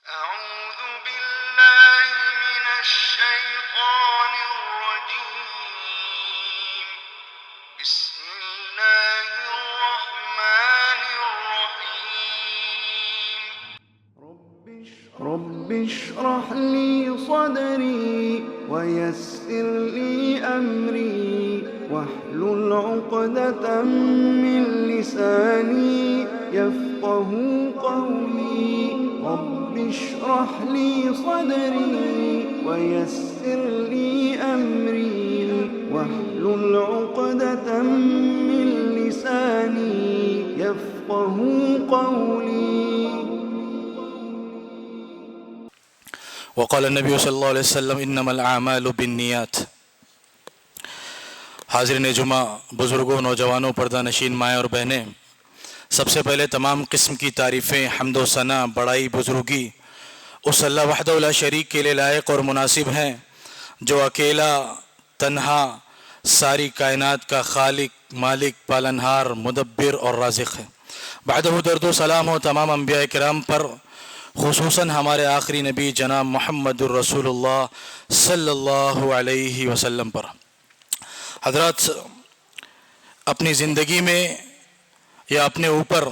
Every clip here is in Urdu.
أعوذ بالله من الشيطان الرجيم بسم الله الرحمن الرحيم رب اشرح لي صدري ويسر لي أمري واحلل عقدة من لساني يفقه قولي رب اشرح لي صدري ويسر لي أمري واحلل عقدة من لساني يفقه قولي. وقال النبی صلی اللہ علیہ وسلم انما الاعمال بالنیات. حاضرین جمعہ، بزرگوں، نوجوانوں، پردہ نشین مائیں اور بہنیں، سب سے پہلے تمام قسم کی تعریفیں، حمد و ثنا، بڑائی، بزرگی اس اللہ وحدہ لا شریک کے لیے لائق اور مناسب ہیں جو اکیلا، تنہا، ساری کائنات کا خالق، مالک، پالنہار، مدبر اور رازق ہے. بعدہ درد و سلام ہو تمام انبیاء کرام پر، خصوصاً ہمارے آخری نبی جناب محمد الرسول اللہ صلی اللہ علیہ وسلم پر. حضرات، اپنی زندگی میں یا اپنے اوپر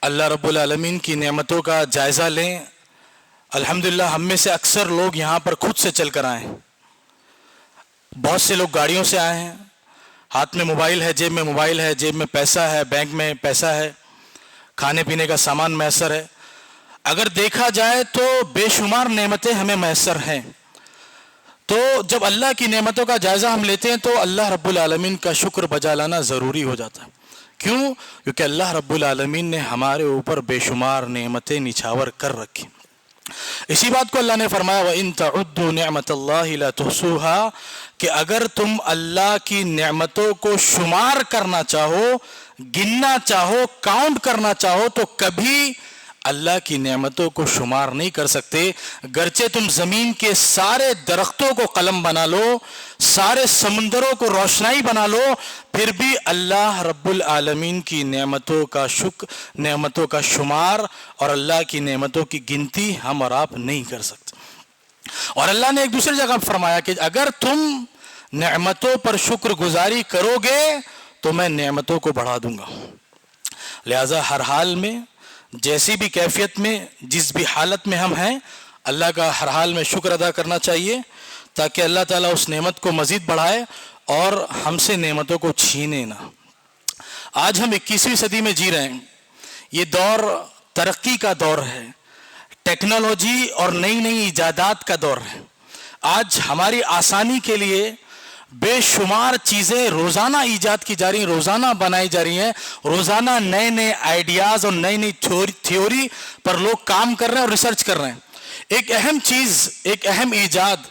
اللہ رب العالمین کی نعمتوں کا جائزہ لیں. الحمدللہ ہم میں سے اکثر لوگ یہاں پر خود سے چل کر آئے ہیں. بہت سے لوگ گاڑیوں سے آئے ہیں، ہاتھ میں موبائل ہے، جیب میں موبائل ہے، جیب میں پیسہ ہے، بینک میں پیسہ ہے، کھانے پینے کا سامان میسر ہے. اگر دیکھا جائے تو بے شمار نعمتیں ہمیں میسر ہیں. تو جب اللہ کی نعمتوں کا جائزہ ہم لیتے ہیں تو اللہ رب العالمین کا شکر بجا لانا ضروری ہو جاتا ہے. کیوں؟ کیونکہ اللہ رب العالمین نے ہمارے اوپر بے شمار نعمتیں نچھاور کر رکھی. اسی بات کو اللہ نے فرمایا وَإِن تَعُدُّوا نِعْمَةَ اللَّهِ لَا تُحْصُوهَا، کہ اگر تم اللہ کی نعمتوں کو شمار کرنا چاہو، گننا چاہو، کاؤنٹ کرنا چاہو تو کبھی اللہ کی نعمتوں کو شمار نہیں کر سکتے. گرچہ تم زمین کے سارے درختوں کو قلم بنا لو، سارے سمندروں کو روشنائی بنا لو، پھر بھی اللہ رب العالمین کی نعمتوں کا نعمتوں کا شمار اور اللہ کی نعمتوں کی گنتی ہم اور آپ نہیں کر سکتے. اور اللہ نے ایک دوسری جگہ فرمایا کہ اگر تم نعمتوں پر شکر گزاری کرو گے تو میں نعمتوں کو بڑھا دوں گا. لہذا ہر حال میں، جیسی بھی کیفیت میں، جس بھی حالت میں ہم ہیں، اللہ کا ہر حال میں شکر ادا کرنا چاہیے تاکہ اللہ تعالیٰ اس نعمت کو مزید بڑھائے اور ہم سے نعمتوں کو چھینے نہ. آج ہم 21ویں صدی میں جی رہے ہیں. یہ دور ترقی کا دور ہے، ٹیکنالوجی اور نئی نئی ایجادات کا دور ہے. آج ہماری آسانی کے لیے بے شمار چیزیں روزانہ ایجاد کی جا رہی ہیں، روزانہ بنائی جا رہی ہیں، روزانہ نئے نئے آئیڈیاز اور نئی نئی تھیوری پر لوگ کام کر رہے ہیں اور ریسرچ کر رہے ہیں. ایک اہم چیز، ایک اہم ایجاد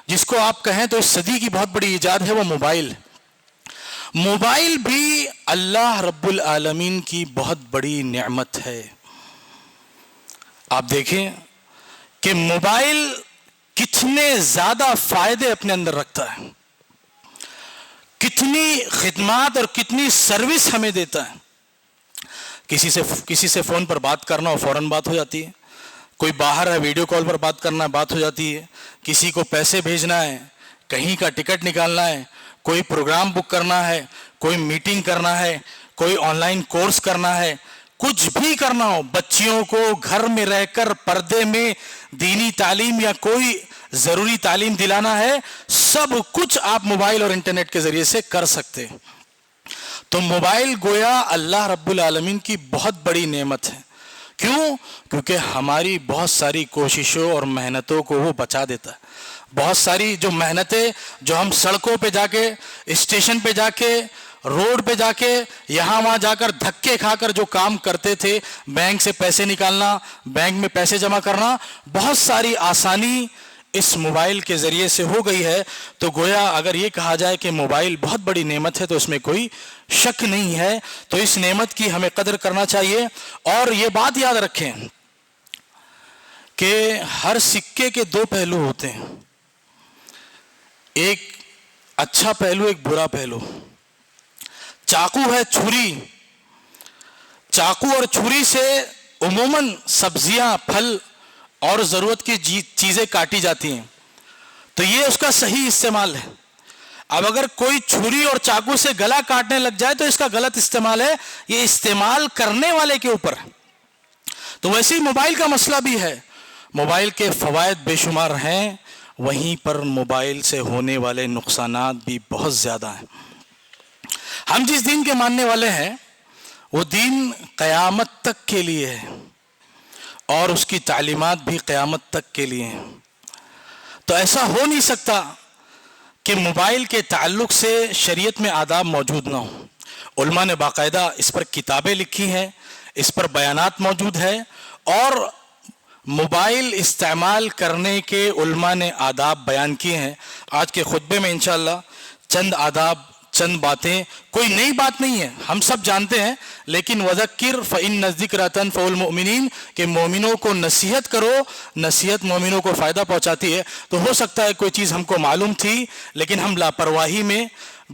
جس کو آپ کہیں تو اس صدی کی بہت بڑی ایجاد ہے، وہ موبائل. موبائل بھی اللہ رب العالمین کی بہت بڑی نعمت ہے. آپ دیکھیں کہ موبائل کتنے زیادہ فائدے اپنے اندر رکھتا ہے، کتنی خدمات اور کتنی سروس ہمیں دیتا ہے. کسی سے فون پر بات کرنا ہو فوراً بات ہو جاتی ہے، کوئی باہر ہے ویڈیو کال پر بات کرنا ہے بات ہو جاتی ہے، کسی کو پیسے بھیجنا ہے، کہیں کا ٹکٹ نکالنا ہے، کوئی پروگرام بک کرنا ہے، کوئی میٹنگ کرنا ہے، کوئی آن لائن کورس کرنا ہے، کچھ بھی کرنا ہو، بچیوں کو گھر میں رہ کر پردے میں دینی تعلیم یا کوئی ضروری تعلیم دلانا ہے، سب کچھ آپ موبائل اور انٹرنیٹ کے ذریعے سے کر سکتے ہیں. تو موبائل گویا اللہ رب العالمین کی بہت بڑی نعمت ہے. کیوں؟ کیونکہ ہماری بہت ساری کوششوں اور محنتوں کو وہ بچا دیتا ہے. بہت ساری جو محنتیں جو ہم سڑکوں پہ جا کے، اسٹیشن پہ جا کے، روڈ پہ جا کے، یہاں وہاں جا کر دھکے کھا کر جو کام کرتے تھے، بینک سے پیسے نکالنا، بینک میں پیسے جمع کرنا، بہت ساری آسانی اس موبائل کے ذریعے سے ہو گئی ہے. تو گویا اگر یہ کہا جائے کہ موبائل بہت بڑی نعمت ہے تو اس میں کوئی شک نہیں ہے. تو اس نعمت کی ہمیں قدر کرنا چاہیے. اور یہ بات یاد رکھیں کہ ہر سکے کے دو پہلو ہوتے ہیں، ایک اچھا پہلو، ایک برا پہلو. چاقو ہے، چھری، چاقو اور چھری سے عموماً سبزیاں، پھل اور ضرورت کی چیزیں کاٹی جاتی ہیں، تو یہ اس کا صحیح استعمال ہے۔ اب اگر کوئی چھری اور چاقو سے گلا کاٹنے لگ جائے تو اس کا غلط استعمال ہے، یہ استعمال کرنے والے کے اوپر ہے۔ تو ویسے ہی موبائل کا مسئلہ بھی ہے، موبائل کے فوائد بے شمار ہیں، وہیں پر موبائل سے ہونے والے نقصانات بھی بہت زیادہ ہیں۔ ہم جس دین کے ماننے والے ہیں وہ دین قیامت تک کے لیے ہے، اور اس کی تعلیمات بھی قیامت تک کے لیے ہیں۔ تو ایسا ہو نہیں سکتا کہ موبائل کے تعلق سے شریعت میں آداب موجود نہ ہوں۔ علماء نے باقاعدہ اس پر کتابیں لکھی ہیں، اس پر بیانات موجود ہے، اور موبائل استعمال کرنے کے علماء نے آداب بیان کیے ہیں۔ آج کے خطبے میں انشاءاللہ چند آداب، چند باتیں، کوئی نئی بات نہیں ہے، ہم سب جانتے ہیں، لیکن وذکر فإن الذکر تنفع المؤمنین، کہ مومنوں کو نصیحت کرو، نصیحت مومنوں کو فائدہ پہنچاتی ہے۔ تو ہو سکتا ہے کوئی چیز ہم کو معلوم تھی لیکن ہم لاپرواہی میں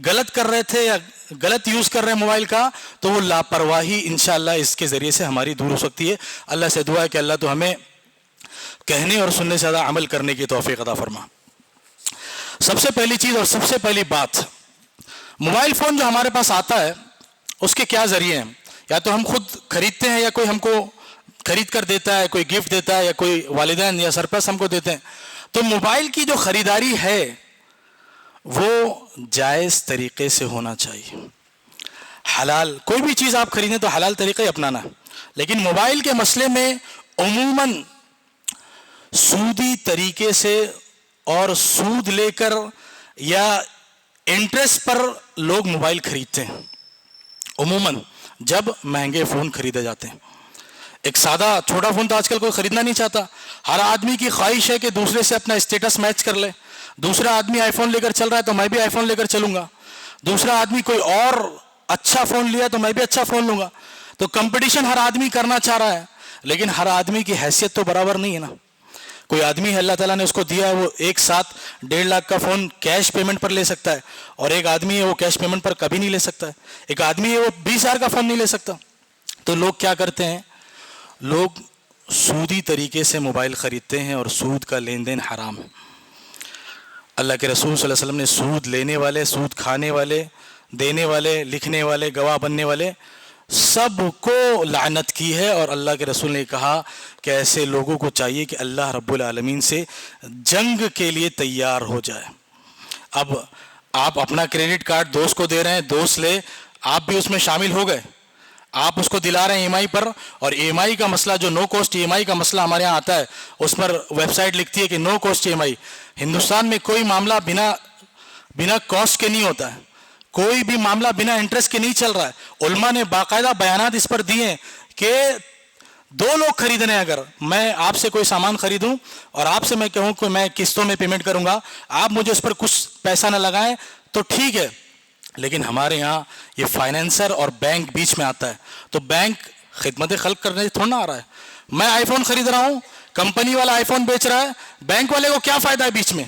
غلط کر رہے تھے یا غلط یوز کر رہے ہیں موبائل کا، تو وہ لاپرواہی انشاءاللہ اس کے ذریعے سے ہماری دور ہو سکتی ہے۔ اللہ سے دعا ہے کہ اللہ تو ہمیں کہنے اور سننے سے زیادہ عمل کرنے کی توفیق عطا فرما۔ سب سے پہلی چیز اور سب سے پہلی بات، موبائل فون جو ہمارے پاس آتا ہے اس کے کیا ذریعے ہیں؟ یا تو ہم خود خریدتے ہیں یا کوئی ہم کو خرید کر دیتا ہے، کوئی گفٹ دیتا ہے، یا کوئی والدین یا سرپرست ہم کو دیتے ہیں۔ تو موبائل کی جو خریداری ہے وہ جائز طریقے سے ہونا چاہیے، حلال۔ کوئی بھی چیز آپ خریدیں تو حلال طریقہ ہی اپنانا ہے، لیکن موبائل کے مسئلے میں عموماً سودی طریقے سے اور سود لے کر یا انٹرسٹ پر لوگ موبائل خریدتے ہیں۔ عموماً جب مہنگے فون خریدے جاتے ہیں، ایک سادہ چھوٹا فون تو آج کل کوئی خریدنا نہیں چاہتا۔ ہر آدمی کی خواہش ہے کہ دوسرے سے اپنا اسٹیٹس میچ کر لے، دوسرا آدمی آئی فون لے کر چل رہا ہے تو میں بھی آئی فون لے کر چلوں گا، دوسرا آدمی کوئی اور اچھا فون لیا تو میں بھی اچھا فون لوں گا۔ تو کمپٹیشن ہر آدمی کرنا چاہ رہا ہے، لیکن ہر آدمی کی حیثیت تو برابر نہیں ہے نا۔ کوئی آدمی ہے اللہ تعالیٰ نے اس کو دیا ہے، وہ ایک ساتھ 1.5 لاکھ کا فون کیش پیمنٹ پر لے سکتا ہے، اور ایک آدمی ہے وہ کیش پیمنٹ پر کبھی نہیں لے سکتا ہے، ایک آدمی ہے وہ 20,000 کا فون نہیں لے سکتا۔ تو لوگ کیا کرتے ہیں؟ لوگ سودی طریقے سے موبائل خریدتے ہیں، اور سود کا لین دین حرام ہے۔ اللہ کے رسول صلی اللہ علیہ وسلم نے سود لینے والے، سود کھانے والے، دینے والے، لکھنے والے، گواہ بننے والے سب کو لعنت کی ہے، اور اللہ کے رسول نے کہا کہ ایسے لوگوں کو چاہیے کہ اللہ رب العالمین سے جنگ کے لیے تیار ہو جائے۔ اب آپ اپنا کریڈٹ کارڈ دوست کو دے رہے ہیں، دوست لے، آپ بھی اس میں شامل ہو گئے، آپ اس کو دلا رہے ہیں ای ایم آئی پر، اور ای ایم آئی کا مسئلہ جو نو کوسٹ ای ایم آئی کا مسئلہ ہمارے یہاں آتا ہے، اس پر ویب سائٹ لکھتی ہے کہ نو کوسٹ ای ایم آئی۔ ہندوستان میں کوئی معاملہ بنا کاسٹ کے نہیں ہوتا ہے، کوئی بھی معاملہ بنا انٹرسٹ کے نہیں چل رہا ہے۔ علماء نے باقاعدہ بیانات اس پر دیے ہیں کہ 2 لوگ خریدنے ہیں، اگر میں آپ سے کوئی سامان خریدوں اور آپ سے میں کہوں کہ میں قسطوں میں پیمنٹ کروں گا، آپ مجھے اس پر کچھ پیسہ نہ لگائیں تو ٹھیک ہے، لیکن ہمارے یہاں یہ فائنینسر اور بینک بیچ میں آتا ہے، تو بینک خدمت خلق کرنے تھوڑا نہ آ رہا ہے۔ میں آئی فون خرید رہا ہوں، کمپنی والا آئی فون بیچ رہا ہے، بینک والے کو کیا فائدہ ہے بیچ میں؟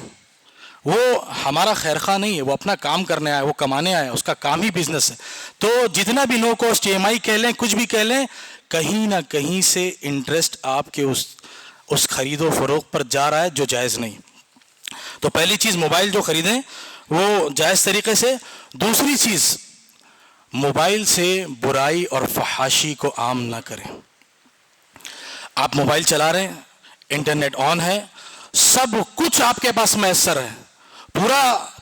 وہ ہمارا خیر خواہ نہیں ہے، وہ اپنا کام کرنے آیا، وہ کمانے آیا، اس کا کام ہی بزنس ہے۔ تو جتنا بھی نو کوسٹ ای ایم آئی کہہ لیں، کچھ بھی کہہ لیں، کہیں نہ کہیں سے انٹرسٹ آپ کے اس خرید و فروخت پر جا رہا ہے جو جائز نہیں۔ تو پہلی چیز، موبائل جو خریدیں وہ جائز طریقے سے۔ دوسری چیز، موبائل سے برائی اور فحاشی کو عام نہ کریں۔ آپ موبائل چلا رہے ہیں، انٹرنیٹ آن ہے، سب کچھ آپ کے پاس میسر ہے،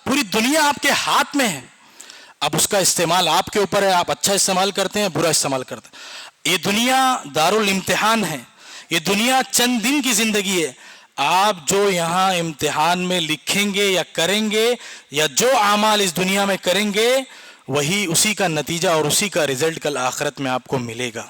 پوری دنیا آپ کے ہاتھ میں ہے، اب اس کا استعمال آپ کے اوپر ہے، آپ اچھا استعمال کرتے ہیں، برا استعمال کرتے ہیں۔ یہ دنیا دارالامتحان ہے، یہ دنیا چند دن کی زندگی ہے۔ آپ جو یہاں امتحان میں لکھیں گے یا کریں گے، یا جو اعمال اس دنیا میں کریں گے، وہی اسی کا نتیجہ اور اسی کا رزلٹ کل آخرت میں آپ کو ملے گا۔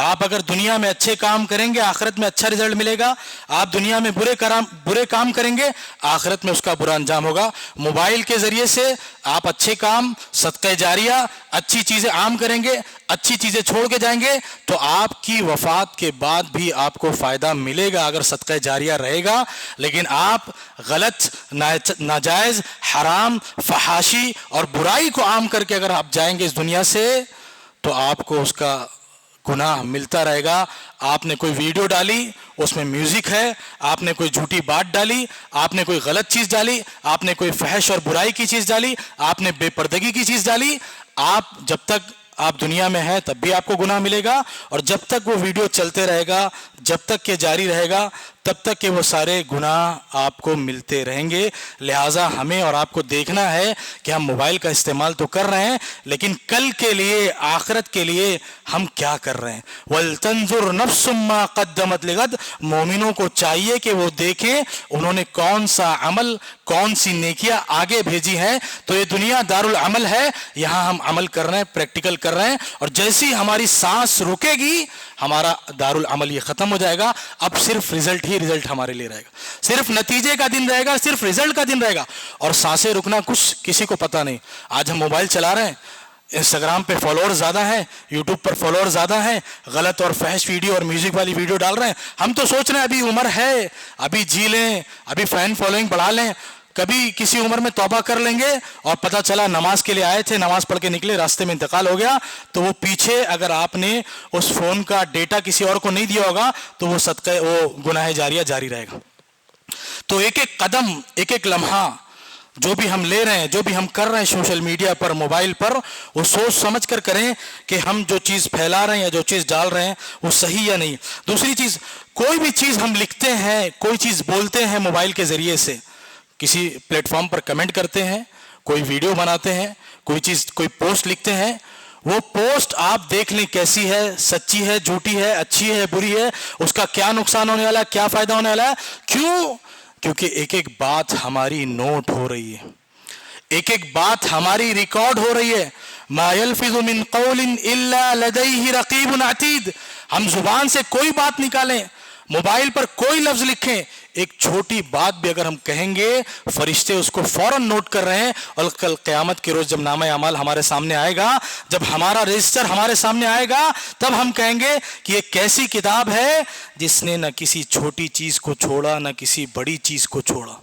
آپ اگر دنیا میں اچھے کام کریں گے، آخرت میں اچھا رزلٹ ملے گا۔ آپ دنیا میں برے کام کریں گے، آخرت میں اس کا برا انجام ہوگا۔ موبائل کے ذریعے سے آپ اچھے کام، صدقہ جاریہ، اچھی چیزیں عام کریں گے، اچھی چیزیں چھوڑ کے جائیں گے، تو آپ کی وفات کے بعد بھی آپ کو فائدہ ملے گا اگر صدقہ جاریہ رہے گا۔ لیکن آپ غلط، ناجائز، حرام، فحاشی اور برائی کو عام کر کے اگر آپ جائیں گے اس دنیا سے، تو آپ کو اس کا گناہ ملتا رہے گا. آپ نے کوئی ویڈیو ڈالی, اس میں میوزک ہے, آپ نے کوئی جھوٹی بات ڈالی, آپ نے کوئی غلط چیز ڈالی, آپ نے کوئی فحش اور برائی کی چیز ڈالی, آپ نے بے پردگی کی چیز ڈالی, آپ جب تک آپ دنیا میں ہیں تب بھی آپ کو گناہ ملے گا, اور جب تک وہ ویڈیو چلتے رہے گا, جب تک کہ جاری رہے گا, تب تک کہ وہ سارے گناہ آپ کو ملتے رہیں گے. لہٰذا ہمیں اور آپ کو دیکھنا ہے کہ ہم موبائل کا استعمال تو کر رہے ہیں, لیکن کل کے لیے, آخرت کے لیے ہم کیا کر رہے ہیں. وَلْتَنْظُرْ نَفْسٌ مَّا قَدَّمَتْ لِغَدٍ, مومنوں کو چاہیے کہ وہ دیکھیں انہوں نے کون سا عمل, کون سی نیکیاں آگے بھیجی ہیں. تو یہ دنیا دارالعمل ہے, یہاں ہم عمل کر رہے ہیں, پریکٹیکل کر رہے ہیں, اور جیسی ہماری سانس رکے گی ہمارا دارالعمل یہ ختم ہو جائے گا. اب صرف رزلٹ ہی رزلٹ ہمارے لیے رہے گا, صرف نتیجے کا دن رہے گا, صرف رزلٹ کا دن رہے گا, اور سانسیں رکنا کچھ کسی کو پتہ نہیں. آج ہم موبائل چلا رہے ہیں, انسٹاگرام پہ فالوور زیادہ ہیں, یوٹیوب پر فالوور زیادہ ہیں, غلط اور فحش ویڈیو اور میوزک والی ویڈیو ڈال رہے ہیں. ہم تو سوچ رہے ہیں ابھی عمر ہے, ابھی جی لیں, ابھی فین فالوئنگ بڑھا لیں, کبھی کسی عمر میں توبہ کر لیں گے, اور پتہ چلا نماز کے لیے آئے تھے, نماز پڑھ کے نکلے, راستے میں انتقال ہو گیا. تو وہ پیچھے اگر آپ نے اس فون کا ڈیٹا کسی اور کو نہیں دیا ہوگا تو وہ صدقہ, وہ گناہ جاریہ جاری رہے گا. تو ایک ایک قدم, ایک ایک لمحہ جو بھی ہم لے رہے ہیں, جو بھی ہم کر رہے ہیں سوشل میڈیا پر, موبائل پر, وہ سوچ سمجھ کر کریں کہ ہم جو چیز پھیلا رہے ہیں یا جو چیز ڈال رہے ہیں وہ صحیح یا نہیں. دوسری چیز, کوئی بھی چیز ہم لکھتے ہیں, کوئی چیز بولتے ہیں موبائل کے ذریعے سے, کسی پلیٹ فارم پر کمنٹ کرتے ہیں, کوئی ویڈیو بناتے ہیں, کوئی چیز, کوئی پوسٹ لکھتے ہیں, وہ پوسٹ آپ دیکھ لیں کیسی ہے, سچی ہے, جھوٹی ہے, اچھی ہے, بری ہے, اس کا کیا نقصان ہونے والا ہے, کیا فائدہ ہونے والا ہے. کیوں؟ کیونکہ ایک ایک بات ہماری نوٹ ہو رہی ہے, ایک ایک بات ہماری ریکارڈ ہو رہی ہے. ما يلفظ من قول الا لديه رقیب عتید. ہم زبان سے کوئی بات نکالیں, موبائل پر کوئی لفظ لکھیں, ایک چھوٹی بات بھی اگر ہم کہیں گے فرشتے اس کو فوراً نوٹ کر رہے ہیں. اور کل قیامت کے روز جب نامہ اعمال ہمارے سامنے آئے گا, جب ہمارا رجسٹر ہمارے سامنے آئے گا, تب ہم کہیں گے کہ یہ کیسی کتاب ہے جس نے نہ کسی چھوٹی چیز کو چھوڑا نہ کسی بڑی چیز کو چھوڑا.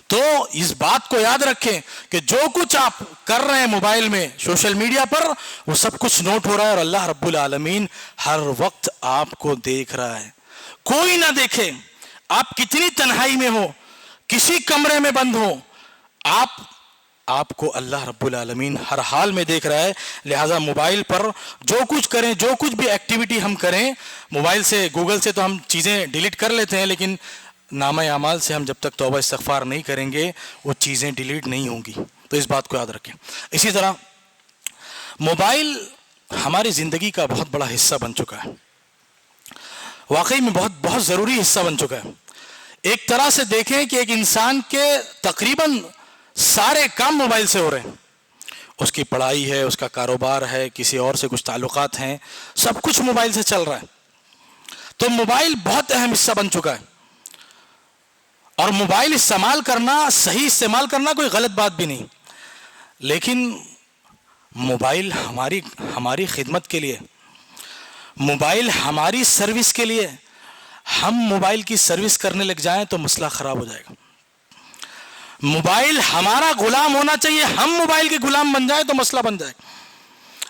تو اس بات کو یاد رکھیں کہ جو کچھ آپ کر رہے ہیں موبائل میں, سوشل میڈیا پر, وہ سب کچھ نوٹ ہو رہا ہے, اور اللہ رب العالمین ہر وقت آپ کو دیکھ رہا ہے. کوئی نہ دیکھے, آپ کتنی تنہائی میں ہو, کسی کمرے میں بند ہو, آپ کو اللہ رب العالمین ہر حال میں دیکھ رہا ہے. لہٰذا موبائل پر جو کچھ کریں, جو کچھ بھی ایکٹیویٹی ہم کریں موبائل سے, گوگل سے تو ہم چیزیں ڈیلیٹ کر لیتے ہیں, لیکن نامہ اعمال سے ہم جب تک توبہ استغفار نہیں کریں گے وہ چیزیں ڈیلیٹ نہیں ہوں گی. تو اس بات کو یاد رکھیں. اسی طرح موبائل ہماری زندگی کا بہت بڑا حصہ بن چکا ہے, واقعی میں بہت بہت ضروری حصہ بن چکا ہے. ایک طرح سے دیکھیں کہ ایک انسان کے تقریباً سارے کام موبائل سے ہو رہے ہیں. اس کی پڑھائی ہے, اس کا کاروبار ہے, کسی اور سے کچھ تعلقات ہیں, سب کچھ موبائل سے چل رہا ہے. تو موبائل بہت اہم حصہ بن چکا ہے, اور موبائل استعمال کرنا, صحیح استعمال کرنا کوئی غلط بات بھی نہیں, لیکن موبائل ہماری خدمت کے لیے, موبائل ہماری سروس کے لیے. ہم موبائل کی سروس کرنے لگ جائیں تو مسئلہ خراب ہو جائے گا. موبائل ہمارا غلام ہونا چاہیے, ہم موبائل کے غلام بن جائیں تو مسئلہ بن جائے.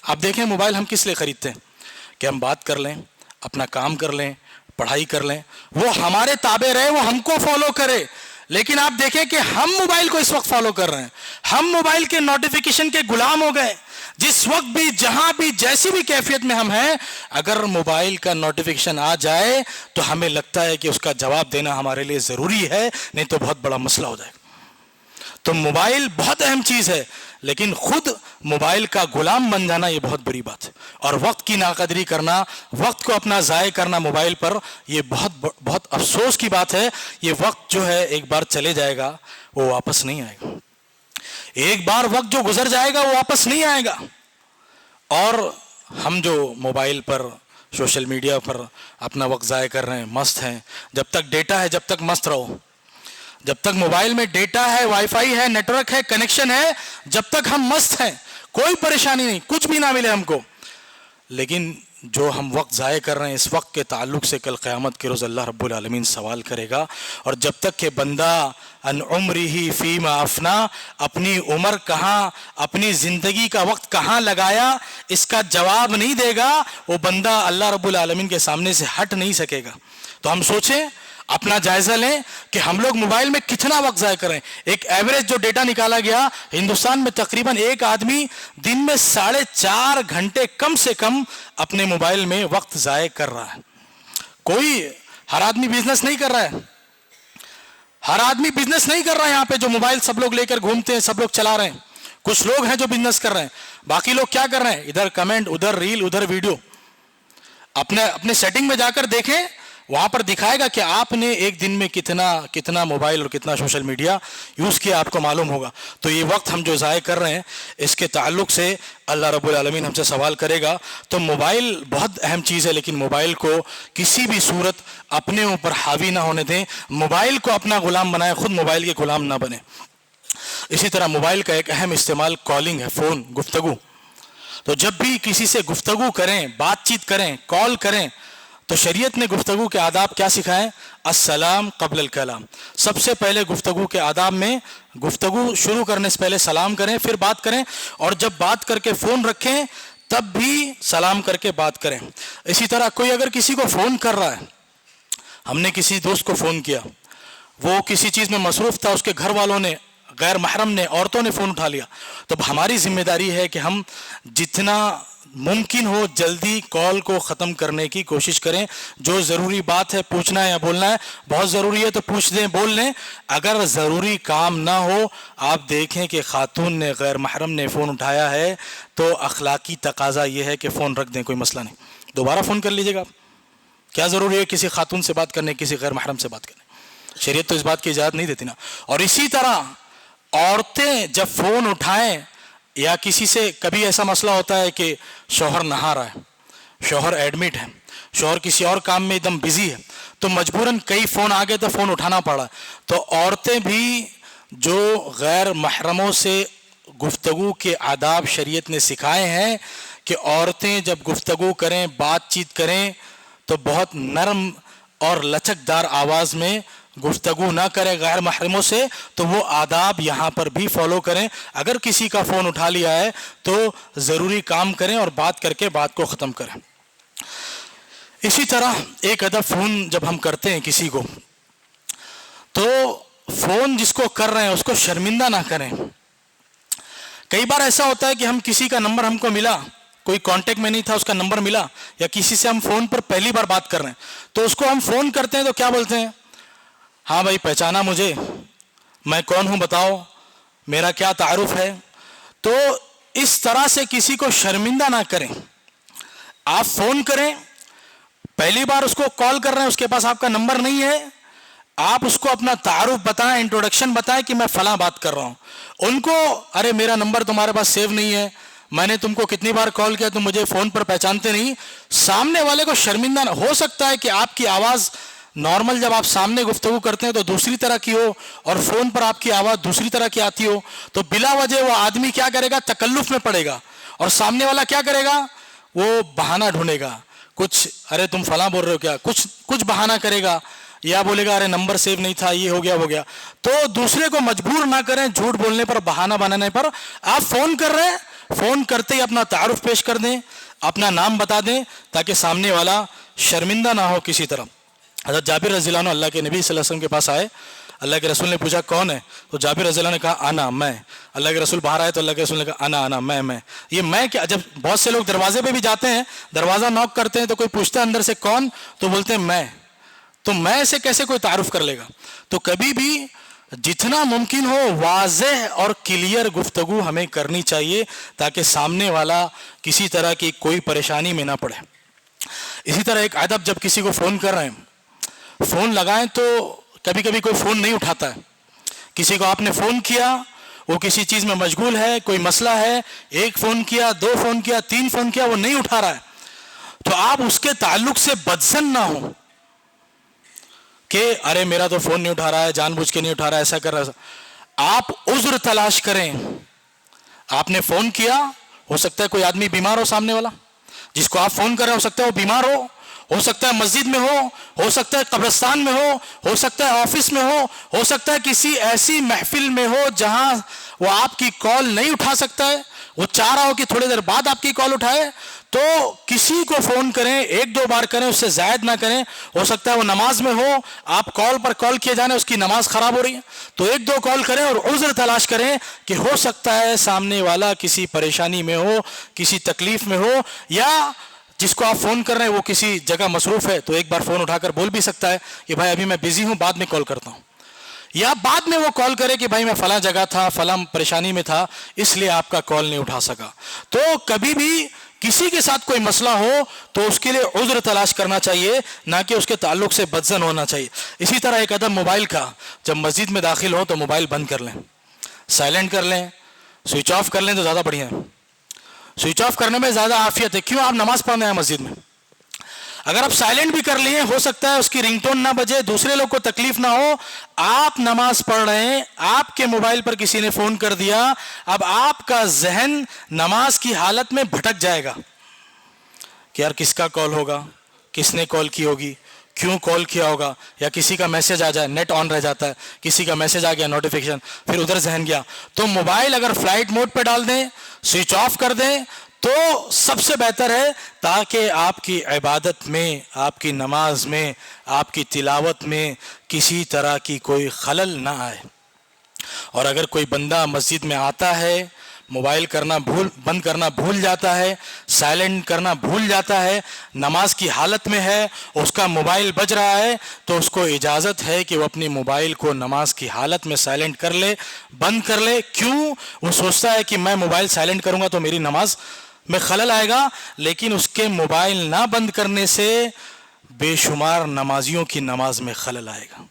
آپ دیکھیں موبائل ہم کس لیے خریدتے ہیں, کہ ہم بات کر لیں, اپنا کام کر لیں, پڑھائی کر لیں, وہ ہمارے تابع رہے, وہ ہم کو فالو کرے. لیکن آپ دیکھیں کہ ہم موبائل کو اس وقت فالو کر رہے ہیں, ہم موبائل کے نوٹیفیکیشن کے غلام ہو گئے. جس وقت بھی, جہاں بھی, جیسی بھی کیفیت میں ہم ہیں, اگر موبائل کا نوٹیفیکیشن آ جائے تو ہمیں لگتا ہے کہ اس کا جواب دینا ہمارے لیے ضروری ہے, نہیں تو بہت بڑا مسئلہ ہو جائے گا. تو موبائل بہت اہم چیز ہے, لیکن خود موبائل کا غلام بن جانا یہ بہت بری بات ہے. اور وقت کی ناقدری کرنا, وقت کو اپنا ضائع کرنا موبائل پر, یہ بہت افسوس کی بات ہے. یہ وقت جو ہے ایک بار چلے جائے گا وہ واپس نہیں آئے گا. ایک بار وقت جو گزر جائے گا وہ واپس نہیں آئے گا. اور ہم جو موبائل پر, سوشل میڈیا پر اپنا وقت ضائع کر رہے ہیں, مست ہیں. جب تک ڈیٹا ہے جب تک مست رہو, جب تک موبائل میں ڈیٹا ہے, وائی فائی ہے, نیٹ ورک ہے, کنیکشن ہے, جب تک ہم مست ہیں, کوئی پریشانی نہیں, کچھ بھی نہ ملے ہم کو. لیکن جو ہم وقت ضائع کر رہے ہیں اس وقت کے تعلق سے کل قیامت کے روز اللہ رب العالمین سوال کرے گا. اور جب تک کہ بندہ ان عمرہ فیما افنا، اپنی عمر کہاں، اپنی زندگی کا وقت کہاں لگایا، اس کا جواب نہیں دے گا، وہ بندہ اللہ رب العالمین کے سامنے سے ہٹ نہیں سکے گا. تو ہم سوچیں، اپنا جائزہ لیں کہ ہم لوگ موبائل میں کتنا وقت ضائع کریں. ایک ایوریج جو ڈیٹا نکالا گیا، ہندوستان میں تقریباً ایک آدمی دن میں 4.5 گھنٹے کم سے کم اپنے موبائل میں وقت ضائع کر رہا ہے. ہر آدمی بزنس نہیں کر رہا ہے، ہر آدمی بزنس نہیں کر رہا ہے. یہاں پہ جو موبائل سب لوگ لے کر گھومتے ہیں، سب لوگ چلا رہے ہیں. کچھ لوگ ہیں جو بزنس کر رہے ہیں، باقی لوگ کیا کر رہے ہیں؟ ادھر کمنٹ، ادھر ریل، ادھر ویڈیو. اپنے سیٹنگ میں جا کر دیکھیں، وہاں پر دکھائے گا کہ آپ نے ایک دن میں کتنا موبائل اور کتنا سوشل میڈیا یوز کیا، آپ کو معلوم ہوگا. تو یہ وقت ہم جو ضائع کر رہے ہیں اس کے تعلق سے اللہ رب العالمین ہم سے سوال کرے گا. تو موبائل بہت اہم چیز ہے، لیکن موبائل کو کسی بھی صورت اپنے اوپر حاوی نہ ہونے دیں. موبائل کو اپنا غلام بنائیں، خود موبائل کے غلام نہ بنیں. اسی طرح موبائل کا ایک اہم استعمال کالنگ ہے، فون، گفتگو. تو جب بھی کسی سے گفتگو کریں، بات چیت کریں، کال کریں، تو شریعت نے گفتگو کے آداب کیا سکھائیں؟ السلام قبل الکلام. سب سے پہلے گفتگو کے آداب میں گفتگو شروع کرنے سے پہلے سلام کریں، پھر بات کریں، اور جب بات کر کے فون رکھیں تب بھی سلام کر کے بات کریں. اسی طرح کوئی اگر کسی کو فون کر رہا ہے، ہم نے کسی دوست کو فون کیا، وہ کسی چیز میں مصروف تھا، اس کے گھر والوں نے، غیر محرم نے، عورتوں نے فون اٹھا لیا، تو ہماری ذمہ داری ہے کہ ہم جتنا ممکن ہو جلدی کال کو ختم کرنے کی کوشش کریں. جو ضروری بات ہے، پوچھنا ہے یا بولنا ہے، بہت ضروری ہے تو پوچھ دیں، بول لیں. اگر ضروری کام نہ ہو، آپ دیکھیں کہ خاتون نے، غیر محرم نے فون اٹھایا ہے، تو اخلاقی تقاضا یہ ہے کہ فون رکھ دیں، کوئی مسئلہ نہیں، دوبارہ فون کر لیجیے گا. کیا ضروری ہے کسی خاتون سے بات کرنے، کسی غیر محرم سے بات کرنے؟ شریعت تو اس بات کی اجازت نہیں دیتی نا. اور اسی طرح عورتیں جب فون اٹھائیں، یا کسی سے کبھی ایسا مسئلہ ہوتا ہے کہ شوہر نہا رہا ہے، شوہر ایڈمٹ ہے، شوہر کسی اور کام میں ایک دم بزی ہے، تو مجبوراً کئی فون آ گئے تو فون اٹھانا پڑا. تو عورتیں بھی جو غیر محرموں سے گفتگو کے آداب شریعت نے سکھائے ہیں کہ عورتیں جب گفتگو کریں، بات چیت کریں، تو بہت نرم اور لچکدار آواز میں گفتگو نہ کریں غیر محرموں سے. تو وہ آداب یہاں پر بھی فالو کریں. اگر کسی کا فون اٹھا لیا ہے تو ضروری کام کریں اور بات کر کے بات کو ختم کریں. اسی طرح ایک ادب، فون جب ہم کرتے ہیں کسی کو، تو فون جس کو کر رہے ہیں اس کو شرمندہ نہ کریں. کئی بار ایسا ہوتا ہے کہ ہم کسی کا نمبر ہم کو ملا، کوئی کانٹیکٹ میں نہیں تھا، اس کا نمبر ملا، یا کسی سے ہم فون پر پہلی بار بات کر رہے ہیں، تو اس کو ہم فون کرتے ہیں تو کیا بولتے ہیں؟ ہاں بھائی، پہچانا مجھے؟ میں کون ہوں بتاؤ، میرا کیا تعارف ہے؟ تو اس طرح سے کسی کو شرمندہ نہ کریں. آپ فون کریں، پہلی بار اس کو کال کر رہے ہیں، اس کے پاس آپ کا نمبر نہیں ہے، آپ اس کو اپنا تعارف بتائیں، انٹروڈکشن بتائیں کہ میں فلاں بات کر رہا ہوں. ان کو، ارے میرا نمبر تمہارے پاس سیو نہیں ہے، میں نے تم کو کتنی بار کال کیا، تم مجھے فون پر پہچانتے نہیں. سامنے والے کو شرمندہ نہ، ہو سکتا ہے کہ آپ کی آواز نارمل جب آپ سامنے گفتگو کرتے ہیں تو دوسری طرح کی ہو، اور فون پر آپ کی آواز دوسری طرح کی آتی ہو، تو بلا وجہ وہ آدمی کیا کرے گا؟ تکلف میں پڑے گا. اور سامنے والا کیا کرے گا؟ وہ بہانہ ڈھونڈے گا، کچھ، ارے تم فلاں بول رہے ہو کیا، کچھ بہانہ کرے گا، یا بولے گا ارے نمبر سیو نہیں تھا، یہ ہو گیا. تو دوسرے کو مجبور نہ کریں جھوٹ بولنے پر، بہانہ بنانے پر. آپ فون کر رہے ہیں، فون کرتے ہی اپنا تعارف پیش کر دیں، اپنا نام بتا دیں، تاکہ سامنے والا شرمندہ نہ ہو کسی طرح. حضرت جابر رضی اللہ عنہ اللہ کے نبی صلی اللہ علیہ وسلم کے پاس آئے، اللہ کے رسول نے پوچھا کون ہے؟ تو جابر رضی اللہ نے کہا انا، میں. اللہ کے رسول باہر آئے تو اللہ کے رسول نے کہا انا، میں. یہ میں کیا؟ جب بہت سے لوگ دروازے پہ بھی جاتے ہیں، دروازہ نوک کرتے ہیں تو کوئی پوچھتا ہے اندر سے کون، تو بولتے ہیں میں. تو میں سے کیسے کوئی تعارف کر لے گا؟ تو کبھی بھی جتنا ممکن ہو واضح اور کلیئر گفتگو ہمیں کرنی چاہیے، تاکہ سامنے والا کسی طرح کی کوئی پریشانی میں نہ پڑے. اسی طرح ایک ادب، جب کسی کو فون کر رہے ہیں، فون لگائیں تو کبھی کبھی کوئی فون نہیں اٹھاتا ہے. کسی کو آپ نے فون کیا، وہ کسی چیز میں مشغول ہے، کوئی مسئلہ ہے، ایک فون کیا، 2 فون کیا، 3 فون کیا، وہ نہیں اٹھا رہا ہے، تو آپ اس کے تعلق سے بدظن نہ ہو کہ ارے میرا تو فون نہیں اٹھا رہا ہے، جان بوجھ کے نہیں اٹھا رہا ہے، ایسا کر رہا ہے. آپ عذر تلاش کریں. آپ نے فون کیا، ہو سکتا ہے کوئی آدمی بیمار ہو سامنے والا، جس کو آپ فون کر رہے ہیں ہو سکتا ہے وہ بیمار ہو سکتا ہے مسجد میں ہو سکتا ہے قبرستان میں ہو سکتا ہے آفس میں ہو سکتا ہے کسی ایسی محفل میں ہو جہاں وہ آپ کی کال نہیں اٹھا سکتا ہے، وہ چاہ رہا ہو کہ تھوڑی دیر بعد آپ کی کال اٹھائے، تو کسی کو فون کریں، 1-2 بار کریں، اس سے زائد نہ کریں. ہو سکتا ہے وہ نماز میں ہو، آپ کال پر کال کیے جانے، اس کی نماز خراب ہو رہی ہے، تو 1-2 کال کریں اور عذر تلاش کریں کہ ہو سکتا ہے سامنے والا کسی پریشانی میں ہو، کسی تکلیف میں ہو، یا جس کو آپ فون کر رہے ہیں وہ کسی جگہ مصروف ہے، تو ایک بار فون اٹھا کر بول بھی سکتا ہے کہ بھائی ابھی میں بزی ہوں، بعد میں کال کرتا ہوں. یا بعد میں وہ کال کرے کہ بھائی میں فلاں جگہ تھا، فلاں پریشانی میں تھا، اس لیے آپ کا کال نہیں اٹھا سکا. تو کبھی بھی کسی کے ساتھ کوئی مسئلہ ہو تو اس کے لیے عذر تلاش کرنا چاہیے، نہ کہ اس کے تعلق سے بدظن ہونا چاہیے. اسی طرح ایک ادب موبائل کا، جب مسجد میں داخل ہو تو موبائل بند کر لیں، سائلنٹ کر لیں، سوئچ آف کر لیں تو زیادہ بڑھیا ہے. سوئچ آف کرنے میں زیادہ عافیت ہے. کیوں؟ آپ نماز پڑھنے ہیں مسجد میں. اگر آپ سائلنٹ بھی کر لیے، ہو سکتا ہے اس کی رنگ ٹون نہ بجے، دوسرے لوگ کو تکلیف نہ ہو، آپ نماز پڑھ رہے ہیں، آپ کے موبائل پر کسی نے فون کر دیا، اب آپ کا ذہن نماز کی حالت میں بھٹک جائے گا کہ یار کس کا کال ہوگا، کس نے کال کی ہوگی، کیوں کال کیا ہوگا، یا کسی کا میسج آ جائے، نیٹ آن رہ جاتا ہے، کسی کا میسج آ گیا نوٹیفیکیشن، پھر ادھر ذہن گیا. تو موبائل اگر فلائٹ موڈ پہ ڈال دیں، سوئچ آف کر دیں تو سب سے بہتر ہے، تاکہ آپ کی عبادت میں، آپ کی نماز میں، آپ کی تلاوت میں کسی طرح کی کوئی خلل نہ آئے. اور اگر کوئی بندہ مسجد میں آتا ہے، موبائل بند کرنا بھول جاتا ہے، سائلنٹ کرنا بھول جاتا ہے، نماز کی حالت میں ہے، اس کا موبائل بج رہا ہے، تو اس کو اجازت ہے کہ وہ اپنی موبائل کو نماز کی حالت میں سائلنٹ کر لے، بند کر لے. کیوں؟ وہ سوچتا ہے کہ میں موبائل سائلنٹ کروں گا تو میری نماز میں خلل آئے گا، لیکن اس کے موبائل نہ بند کرنے سے بے شمار نمازیوں کی نماز میں خلل آئے گا.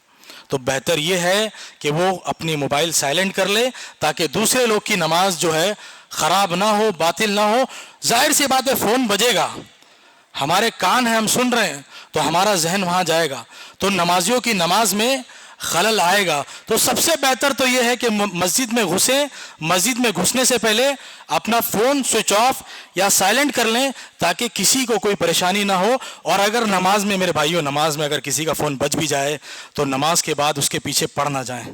تو بہتر یہ ہے کہ وہ اپنی موبائل سائلنٹ کر لے، تاکہ دوسرے لوگ کی نماز جو ہے خراب نہ ہو، باطل نہ ہو. ظاہر سی بات ہے فون بجے گا، ہمارے کان ہیں، ہم سن رہے ہیں، تو ہمارا ذہن وہاں جائے گا، تو نمازیوں کی نماز میں خلل آئے گا. تو سب سے بہتر تو یہ ہے کہ مسجد میں گھسیں، مسجد میں گھسنے سے پہلے اپنا فون سوئچ آف یا سائلنٹ کر لیں، تاکہ کسی کو کوئی پریشانی نہ ہو. اور اگر نماز میں، میرے بھائیوں، نماز میں اگر کسی کا فون بج بھی جائے تو نماز کے بعد اس کے پیچھے پڑ نہ جائیں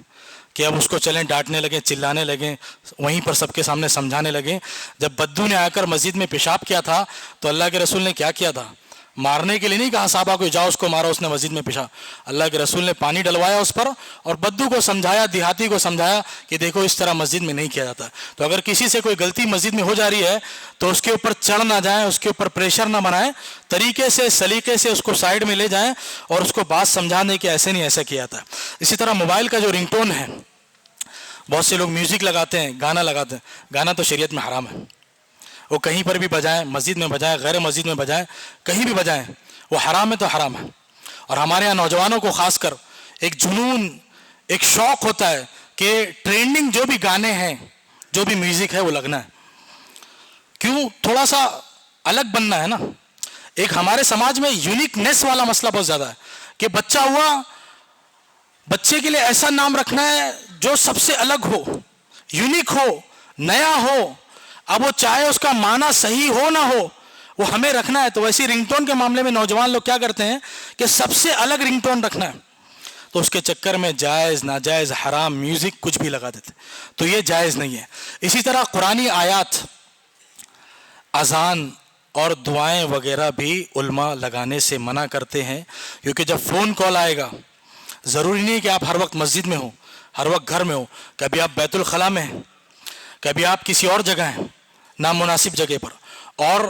کہ اب اس کو چلیں ڈانٹنے لگیں، چلانے لگیں، وہیں پر سب کے سامنے سمجھانے لگیں. جب بدو نے آ کر مسجد میں پیشاب کیا تھا تو اللہ کے رسول نے کیا کیا تھا؟ مارنے کے لیے نہیں کہا صحابہ کو جاؤ اس کو مارو، اس نے مسجد میں پیشاب. اللہ کے رسول نے پانی ڈلوایا اس پر اور بدو کو سمجھایا، دیہاتی کو سمجھایا کہ دیکھو اس طرح مسجد میں نہیں کیا جاتا. تو اگر کسی سے کوئی غلطی مسجد میں ہو جا رہی ہے تو اس کے اوپر چڑھ نہ جائیں، اس کے اوپر پریشر نہ بنائیں، طریقے سے، سلیقے سے اس کو سائڈ میں لے جائیں اور اس کو بات سمجھا دیں کہ ایسے نہیں، ایسا کیا جاتا ہے. اسی طرح موبائل کا جو رنگ ٹون ہے، بہت سے لوگ میوزک لگاتے ہیں، گانا لگاتے ہیں. گانا تو شریعت میں حرام ہے. وہ کہیں پر بھی بجائیں، مسجد میں بجائیں، غیر مسجد میں بجائیں، کہیں بھی بجائیں، وہ حرام ہے تو حرام ہے. اور ہمارے یہاں نوجوانوں کو خاص کر ایک جنون، ایک شوق ہوتا ہے کہ ٹرینڈنگ جو بھی گانے ہیں، جو بھی میوزک ہے وہ لگنا ہے. کیوں؟ تھوڑا سا الگ بننا ہے نا. ایک ہمارے سماج میں یونیکنیس والا مسئلہ بہت زیادہ ہے کہ بچہ ہوا، بچے کے لیے ایسا نام رکھنا ہے جو سب سے الگ ہو، یونیک ہو، نیا ہو. اب وہ چاہے اس کا معنی صحیح ہو نہ ہو، وہ ہمیں رکھنا ہے. تو ویسی رنگ ٹون کے معاملے میں نوجوان لوگ کیا کرتے ہیں کہ سب سے الگ رنگ ٹون رکھنا ہے، تو اس کے چکر میں جائز، ناجائز، حرام میوزک کچھ بھی لگا دیتے. تو یہ جائز نہیں ہے. اسی طرح قرآنی آیات، اذان اور دعائیں وغیرہ بھی علماء لگانے سے منع کرتے ہیں، کیونکہ جب فون کال آئے گا، ضروری نہیں کہ آپ ہر وقت مسجد میں ہوں، ہر وقت گھر میں ہوں. کبھی آپ بیت الخلاء میں ہیں، کبھی آپ کسی اور جگہ ہیں، نامناسب جگہ پر، اور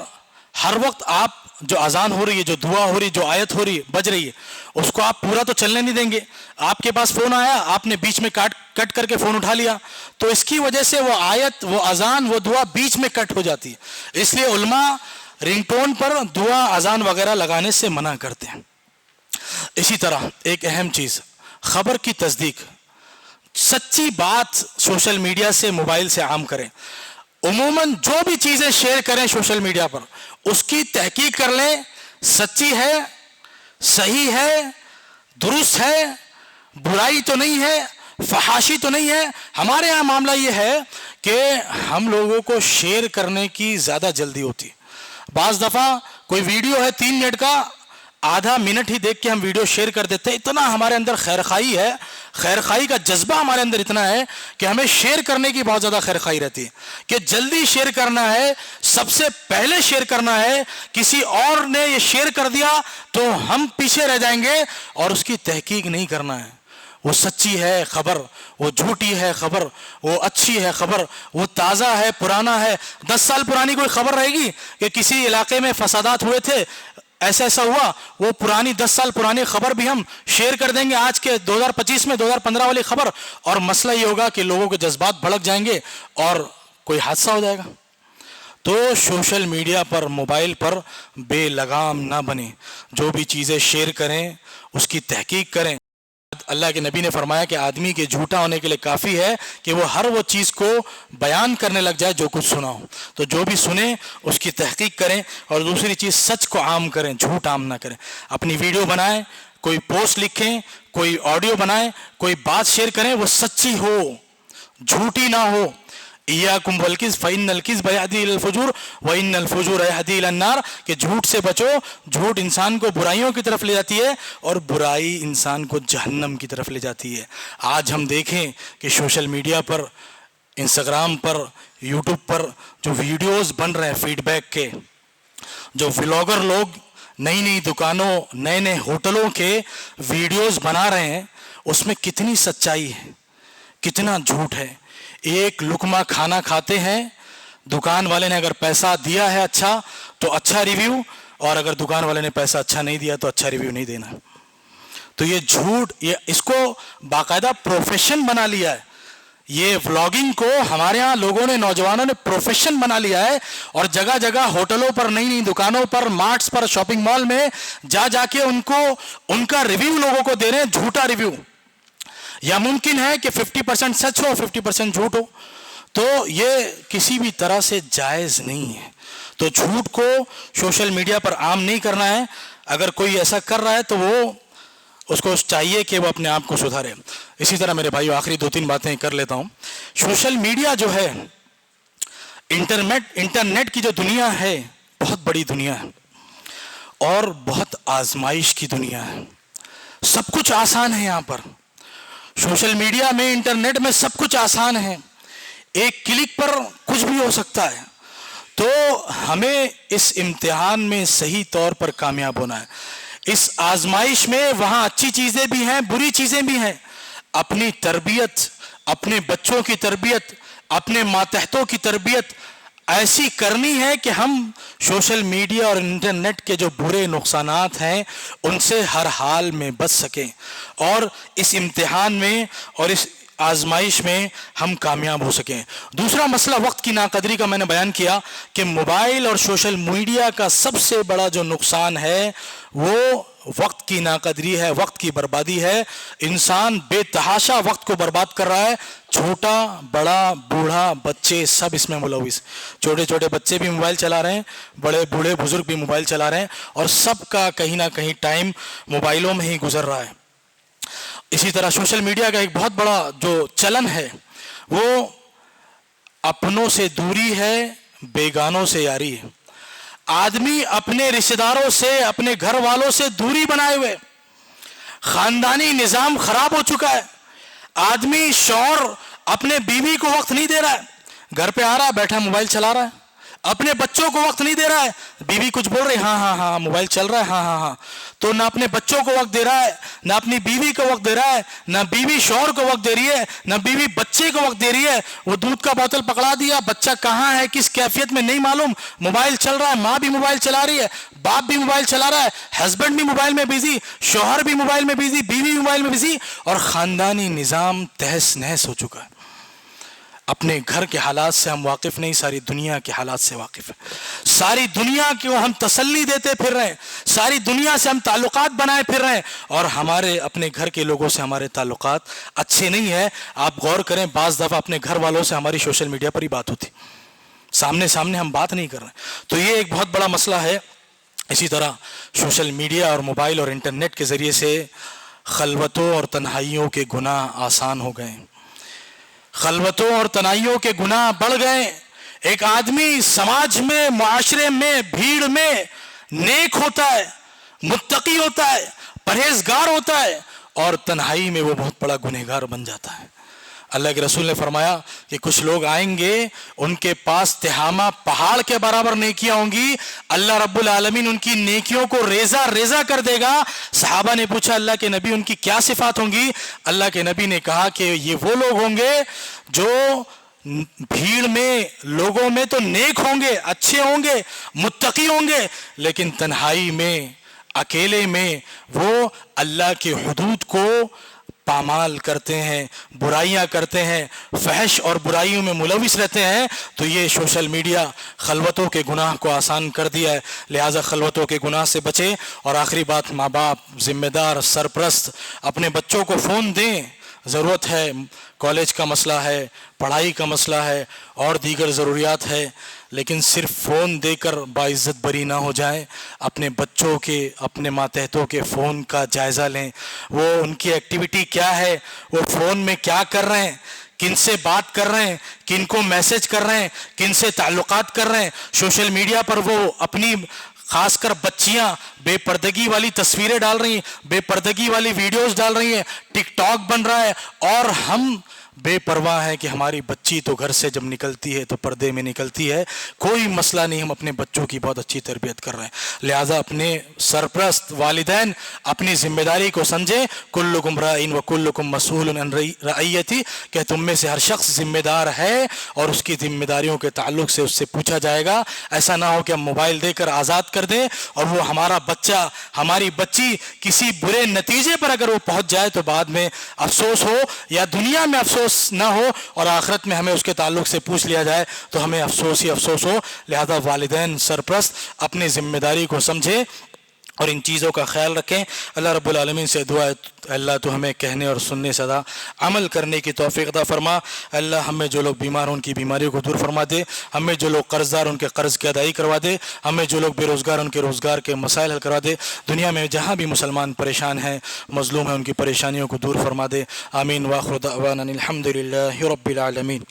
ہر وقت آپ جو اذان ہو رہی ہے، جو دعا ہو رہی ہے، جو آیت ہو رہی ہے، بج رہی ہے، اس کو آپ پورا تو چلنے نہیں دیں گے. آپ کے پاس فون آیا، آپ نے بیچ میں کٹ کر کے فون اٹھا لیا، تو اس کی وجہ سے وہ آیت، وہ اذان، وہ دعا بیچ میں کٹ ہو جاتی ہے. اس لیے علماء رنگ ٹون پر دعا، اذان وغیرہ لگانے سے منع کرتے ہیں. اسی طرح ایک اہم چیز، خبر کی تصدیق. سچی بات سوشل میڈیا سے، موبائل سے عام کریں. عموماً جو بھی چیزیں شیئر کریں سوشل میڈیا پر، اس کی تحقیق کر لیں، سچی ہے، صحیح ہے، درست ہے، برائی تو نہیں ہے، فحاشی تو نہیں ہے. ہمارے یہاں معاملہ یہ ہے کہ ہم لوگوں کو شیئر کرنے کی زیادہ جلدی ہوتی ہے. بعض دفعہ کوئی ویڈیو ہے 3 منٹ کا, آدھا منٹ ہی دیکھ کے ہم ویڈیو شیئر کر دیتے ہیں. اتنا ہمارے اندر خیرخواہی ہے, خیرخواہی کا جذبہ ہمارے اندر اتنا ہے کہ ہمیں شیئر کرنے کی بہت زیادہ خیرخواہی رہتی ہے کہ جلدی شیئر کرنا ہے, سب سے پہلے شیئر کرنا ہے. کسی اور نے یہ شیئر کر دیا تو ہم پیچھے رہ جائیں گے, اور اس کی تحقیق نہیں کرنا ہے. وہ سچی ہے خبر, وہ جھوٹی ہے خبر, وہ اچھی ہے خبر, وہ تازہ ہے پرانا ہے. 10 سال پرانی کوئی خبر رہے گی کہ کسی علاقے میں فسادات ہوئے تھے, ایسا ایسا ہوا, وہ پرانی 10 سال پرانی خبر بھی ہم شیئر کر دیں گے آج کے 2025 میں 2015 والی خبر, اور مسئلہ یہ ہوگا کہ لوگوں کے جذبات بھڑک جائیں گے اور کوئی حادثہ ہو جائے گا. تو سوشل میڈیا پر, موبائل پر بے لگام نہ بنیں. جو بھی چیزیں شیئر کریں اس کی تحقیق کریں. اللہ کے نبی نے فرمایا کہ آدمی کے جھوٹا ہونے کے لیے کافی ہے کہ وہ ہر وہ چیز کو بیان کرنے لگ جائے جو کچھ سنا ہو. تو جو بھی سنیں اس کی تحقیق کریں. اور دوسری چیز, سچ کو عام کریں, جھوٹ عام نہ کریں. اپنی ویڈیو بنائیں, کوئی پوسٹ لکھیں, کوئی آڈیو بنائیں, کوئی بات شیئر کریں, وہ سچی ہو, جھوٹی نہ ہو. ایاکم والکذب فإن الکذب یہدی الی الفجور وإن الفجور یہدی الی النار, کہ جھوٹ سے بچو. جھوٹ انسان کو برائیوں کی طرف لے جاتی ہے اور برائی انسان کو جہنم کی طرف لے جاتی ہے. آج ہم دیکھیں کہ سوشل میڈیا پر, انسٹاگرام پر, یوٹیوب پر جو ویڈیوز بن رہے ہیں فیڈ بیک کے, جو ولاگر لوگ نئی نئی دکانوں, نئے نئے ہوٹلوں کے ویڈیوز بنا رہے ہیں, اس میں کتنی سچائی ہے, کتنا جھوٹ ہے. ایک لقمہ کھانا کھاتے ہیں, دکان والے نے اگر پیسہ دیا ہے اچھا تو اچھا ریویو, اور اگر دکان والے نے پیسہ اچھا نہیں دیا تو اچھا ریویو نہیں دینا. تو یہ جھوٹ, یہ اس کو باقاعدہ پروفیشن بنا لیا ہے. یہ ولاگنگ کو ہمارے ہاں لوگوں نے, نوجوانوں نے پروفیشن بنا لیا ہے, اور جگہ جگہ ہوٹلوں پر, نئی نئی دکانوں پر, مارٹس پر, شاپنگ مال میں جا کے ان کا ریویو لوگوں کو دے رہے ہیں, جھوٹا ریویو. یا ممکن ہے کہ 50% سچ ہو, 50% جھوٹ ہو. تو یہ کسی بھی طرح سے جائز نہیں ہے. تو جھوٹ کو سوشل میڈیا پر عام نہیں کرنا ہے. اگر کوئی ایسا کر رہا ہے تو وہ, اس کو چاہیے کہ وہ اپنے آپ کو سدھارے. اسی طرح میرے بھائیو, آخری 2-3 باتیں کر لیتا ہوں. سوشل میڈیا جو ہے, انٹرنیٹ کی جو دنیا ہے, بہت بڑی دنیا ہے اور بہت آزمائش کی دنیا ہے. سب کچھ آسان ہے یہاں پر. سوشل میڈیا میں, انٹرنیٹ میں سب کچھ آسان ہے, ایک کلک پر کچھ بھی ہو سکتا ہے. تو ہمیں اس امتحان میں صحیح طور پر کامیاب ہونا ہے. اس آزمائش میں وہاں اچھی چیزیں بھی ہیں, بری چیزیں بھی ہیں. اپنی تربیت, اپنے بچوں کی تربیت, اپنے ماتحتوں کی تربیت ایسی کرنی ہے کہ ہم سوشل میڈیا اور انٹرنیٹ کے جو برے نقصانات ہیں ان سے ہر حال میں بچ سکیں, اور اس امتحان میں اور اس آزمائش میں ہم کامیاب ہو سکیں. دوسرا مسئلہ وقت کی ناقدری کا میں نے بیان کیا کہ موبائل اور سوشل میڈیا کا سب سے بڑا جو نقصان ہے وہ وقت کی ناقدری ہے, وقت کی بربادی ہے. انسان بے تحاشا وقت کو برباد کر رہا ہے. چھوٹا بڑا بوڑھا بچے سب اس میں ملوث. چھوٹے چھوٹے بچے بھی موبائل چلا رہے ہیں, بڑے بوڑھے بزرگ بھی موبائل چلا رہے ہیں, اور سب کا کہیں نہ کہیں ٹائم موبائلوں میں ہی گزر رہا ہے. اسی طرح سوشل میڈیا کا ایک بہت بڑا جو چلن ہے وہ اپنوں سے دوری ہے, بیگانوں سے یاری ہے. آدمی اپنے رشتہ داروں سے, اپنے گھر والوں سے دوری بنائے ہوئے, خاندانی نظام خراب ہو چکا ہے. آدمی, شوہر اپنے بیوی کو وقت نہیں دے رہا ہے, گھر پہ آ رہا ہے, بیٹھا موبائل چلا رہا ہے. اپنے بچوں کو وقت نہیں دے رہا ہے, بیوی کچھ بول رہی, ہاں ہاں ہاں موبائل چل رہا ہے, ہاں ہاں ہاں. تو نہ اپنے بچوں کو وقت دے رہا ہے, نہ اپنی بیوی کو وقت دے رہا ہے, نہ بیوی شوہر کو وقت دے رہی ہے, نہ بیوی بچے کو وقت دے رہی ہے. وہ دودھ کا بوتل پکڑا دیا, بچہ کہاں ہے, کس کیفیت میں نہیں معلوم, موبائل چل رہا ہے, ماں بھی موبائل چلا رہی ہے, باپ بھی موبائل چلا رہا ہے, ہسبینڈ بھی موبائل میں بزی, شوہر بھی موبائل میں بزی, بیوی موبائل میں بزی, اور خاندانی نظام تہس نہس ہو چکا ہے. اپنے گھر کے حالات سے ہم واقف نہیں, ساری دنیا کے حالات سے واقف ہیں. ساری دنیا کو ہم تسلی دیتے پھر رہے ہیں, ساری دنیا سے ہم تعلقات بنائے پھر رہے ہیں, اور ہمارے اپنے گھر کے لوگوں سے ہمارے تعلقات اچھے نہیں ہیں. آپ غور کریں, بعض دفعہ اپنے گھر والوں سے ہماری سوشل میڈیا پر ہی بات ہوتی, سامنے سامنے ہم بات نہیں کر رہے. تو یہ ایک بہت بڑا مسئلہ ہے. اسی طرح سوشل میڈیا اور موبائل اور انٹرنیٹ کے ذریعے سے خلوتوں اور تنہائیوں کے گناہ آسان ہو گئے, خلوتوں اور تنہائیوں کے گناہ بڑھ گئے. ایک آدمی سماج میں معاشرے میں بھیڑ میں نیک ہوتا ہے, متقی ہوتا ہے, پرہیزگار ہوتا ہے, اور تنہائی میں وہ بہت بڑا گنہگار بن جاتا ہے. اللہ کے رسول نے فرمایا کہ کچھ لوگ آئیں گے ان کے پاس تہامہ پہاڑ کے برابر نیکیاں ہوں گی, اللہ رب العالمین ان کی نیکیوں کو ریزہ ریزہ کر دے گا. صحابہ نے پوچھا اللہ کے نبی ان کی کیا صفات ہوں گی؟ اللہ کے نبی نے کہا کہ یہ وہ لوگ ہوں گے جو بھیڑ میں لوگوں میں تو نیک ہوں گے, اچھے ہوں گے, متقی ہوں گے, لیکن تنہائی میں اکیلے میں وہ اللہ کے حدود کو پامال کرتے ہیں, برائیاں کرتے ہیں, فحش اور برائیوں میں ملوث رہتے ہیں. تو یہ سوشل میڈیا خلوتوں کے گناہ کو آسان کر دیا ہے, لہٰذا خلوتوں کے گناہ سے بچیں. اور آخری بات, ماں باپ, ذمہ دار, سرپرست اپنے بچوں کو فون دیں. ضرورت ہے, کالج کا مسئلہ ہے, پڑھائی کا مسئلہ ہے, اور دیگر ضروریات ہے, لیکن صرف فون دے کر باعزت بری نہ ہو جائیں. اپنے بچوں کے, اپنے ماتحتوں کے فون کا جائزہ لیں. وہ ان کی ایکٹیویٹی کیا ہے, وہ فون میں کیا کر رہے ہیں, کن سے بات کر رہے ہیں, کن کو میسج کر رہے ہیں, کن سے تعلقات کر رہے ہیں. سوشل میڈیا پر وہ اپنی, خاص کر بچیاں بے پردگی والی تصویریں ڈال رہی ہیں, بے پردگی والی ویڈیوز ڈال رہی ہیں, ٹک ٹاک بن رہا ہے, اور ہم بے پرواہ ہیں کہ ہماری بچی تو گھر سے جب نکلتی ہے تو پردے میں نکلتی ہے, کوئی مسئلہ نہیں, ہم اپنے بچوں کی بہت اچھی تربیت کر رہے ہیں. لہٰذا اپنے سرپرست والدین اپنی ذمہ داری کو سمجھیں. کلکم راعٍ وکلکم مسئول عن رعیتہ, کہ تم میں سے ہر شخص ذمہ دار ہے اور اس کی ذمہ داریوں کے تعلق سے اس سے پوچھا جائے گا. ایسا نہ ہو کہ ہم موبائل دے کر آزاد کر دیں اور وہ ہمارا بچہ, ہماری بچی کسی برے نتیجے پر اگر وہ پہنچ جائے تو بعد میں افسوس ہو, یا دنیا میں افسوس نہ ہو اور آخرت میں ہمیں اس کے تعلق سے پوچھ لیا جائے تو ہمیں افسوس ہی افسوس ہو. لہذا والدین, سرپرست اپنی ذمہ داری کو سمجھیں اور ان چیزوں کا خیال رکھیں. اللہ رب العالمین سے دعا ہے اللہ تو ہمیں کہنے اور سننے سے عمل کرنے کی توفیق عطا فرما. اللہ ہمیں جو لوگ بیمار ہیں ان کی بیماریوں کو دور فرما دے, ہمیں جو لوگ قرض دار ان کے قرض کی ادائیگی کروا دے, ہمیں جو لوگ بے روزگار ان کے روزگار کے مسائل حل کروا دے. دنیا میں جہاں بھی مسلمان پریشان ہیں, مظلوم ہیں, ان کی پریشانیوں کو دور فرما دے. آمین. وآخر دعوانا الحمد للہ رب العالمین.